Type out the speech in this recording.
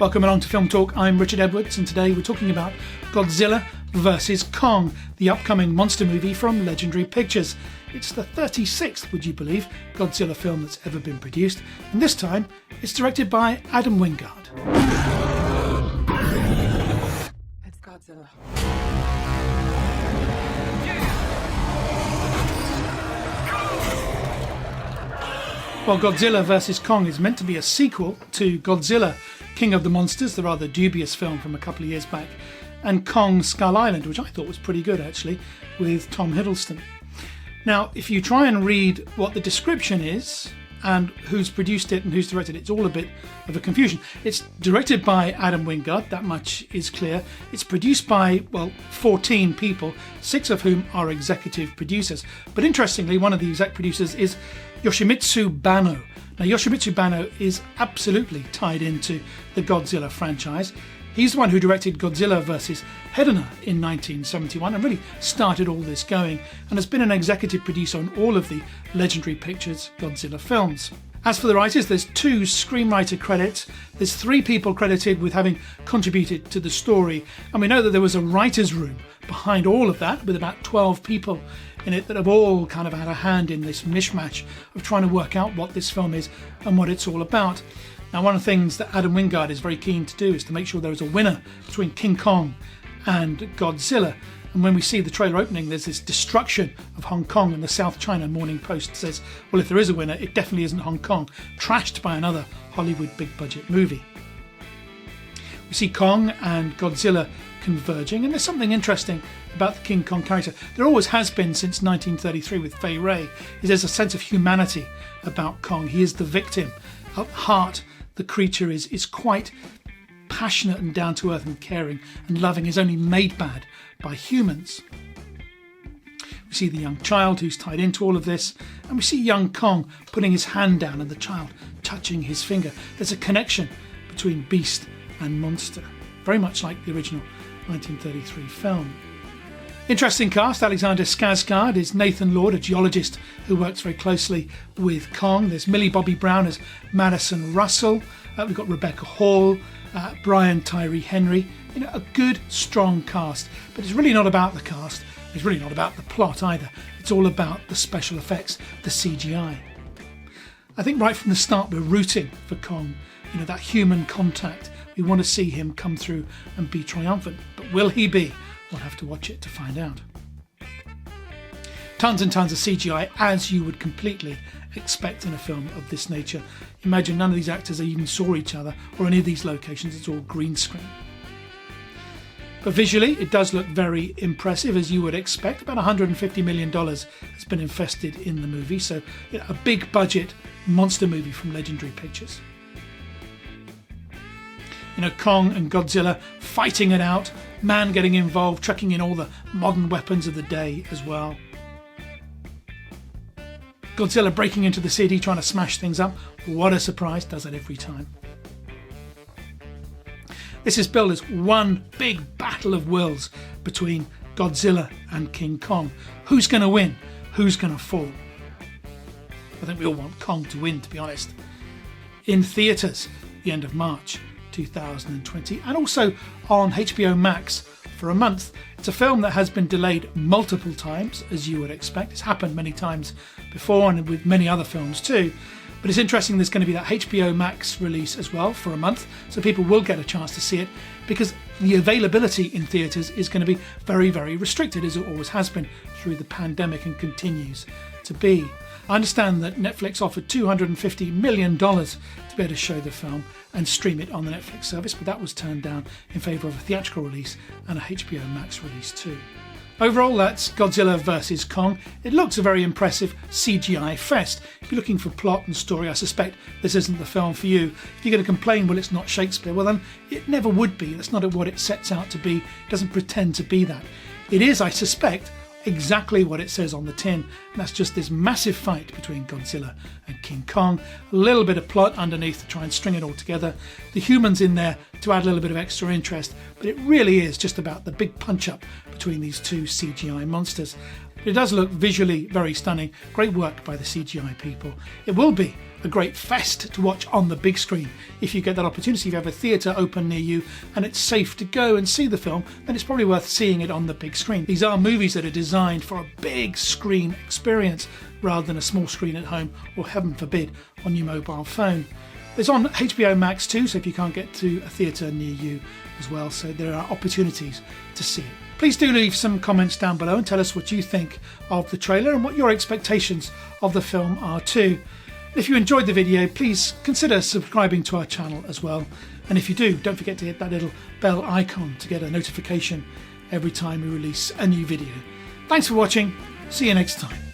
Welcome along to Film Talk. I'm Richard Edwards, and today we're talking about Godzilla vs. Kong, the upcoming monster movie from Legendary Pictures. It's the 36th, would you believe, Godzilla film that's ever been produced, and this time it's directed by Adam Wingard. It's Godzilla. Well, Godzilla vs. Kong is meant to be a sequel to Godzilla, King of the Monsters, the rather dubious film from a couple of years back, and Kong Skull Island, which I thought was pretty good actually, with Tom Hiddleston. Now, if you try and read what the description is and who's produced it and who's directed it, it's all a bit of a confusion. It's directed by Adam Wingard, that much is clear. It's produced by, 14 people, 6 of whom are executive producers. But interestingly, one of the exec producers is Yoshimitsu Banno. Now, Yoshimitsu Banno is absolutely tied into the Godzilla franchise. He's the one who directed Godzilla vs. Hedorah in 1971 and really started all this going, and has been an executive producer on all of the Legendary Pictures Godzilla films. As for the writers, there's 2 screenwriter credits. There's 3 people credited with having contributed to the story, and we know that there was a writer's room behind all of that with about 12 people in it that have all kind of had a hand in this mishmash of trying to work out what this film is and what it's all about. Now, one of the things that Adam Wingard is very keen to do is to make sure there is a winner between King Kong and Godzilla. And when we see the trailer opening, there's this destruction of Hong Kong, and the South China Morning Post says, well, if there is a winner, it definitely isn't Hong Kong, trashed by another Hollywood big budget movie. We see Kong and Godzilla converging, and there's something interesting about the King Kong character. There always has been since 1933 with Fay Wray. There's a sense of humanity about Kong. He is the victim. At heart, the creature is quite passionate and down to earth and caring and loving, is only made bad by humans. We see the young child who's tied into all of this, and we see young Kong putting his hand down and the child touching his finger. There's a connection between beast and monster, very much like the original 1933 film. Interesting cast. Alexander Skarsgård is Nathan Lord, a geologist who works very closely with Kong. There's Millie Bobby Brown as Madison Russell. We've got Rebecca Hall, Brian Tyree Henry. A good, strong cast. But it's really not about the cast. It's really not about the plot either. It's all about the special effects, the CGI. I think right from the start we're rooting for Kong. That human contact. We want to see him come through and be triumphant. But will he be? We'll have to watch it to find out. Tons and tons of CGI, as you would completely expect in a film of this nature. Imagine none of these actors even saw each other or any of these locations. It's all green screen. But visually, it does look very impressive, as you would expect. About $150 million has been invested in the movie, so a big budget monster movie from Legendary Pictures. Kong and Godzilla fighting it out, man getting involved, chucking in all the modern weapons of the day as well. Godzilla breaking into the city, trying to smash things up. What a surprise, does it every time. This is billed as one big battle of wills between Godzilla and King Kong. Who's going to win? Who's going to fall? I think we all want Kong to win, to be honest. In theatres, the end of March 2020, and also on HBO Max for a month. It's a film that has been delayed multiple times, as you would expect. It's happened many times before, and with many other films too. But it's interesting there's going to be that HBO Max release as well for a month, so people will get a chance to see it, because the availability in theatres is going to be very, very restricted, as it always has been through the pandemic and continues to be. I understand that Netflix offered $250 million to be able to show the film and stream it on the Netflix service, but that was turned down in favour of a theatrical release and a HBO Max release too. Overall, that's Godzilla vs. Kong. It looks a very impressive CGI fest. If you're looking for plot and story, I suspect this isn't the film for you. If you're going to complain, well, it's not Shakespeare, well then it never would be. That's not what it sets out to be. It doesn't pretend to be that. It is, I suspect, exactly what it says on the tin, and that's just this massive fight between Godzilla and King Kong. A little bit of plot underneath to try and string it all together. The humans in there to add a little bit of extra interest, but it really is just about the big punch up between these two CGI monsters. It does look visually very stunning. Great work by the CGI people. It will be a great fest to watch on the big screen. If you get that opportunity, if you have a theatre open near you and it's safe to go and see the film, then it's probably worth seeing it on the big screen. These are movies that are designed for a big screen experience rather than a small screen at home or, heaven forbid, on your mobile phone. It's on HBO Max too, so if you can't get to a theatre near you as well, so there are opportunities to see it. Please do leave some comments down below and tell us what you think of the trailer and what your expectations of the film are too. If you enjoyed the video, please consider subscribing to our channel as well. And if you do, don't forget to hit that little bell icon to get a notification every time we release a new video. Thanks for watching. See you next time.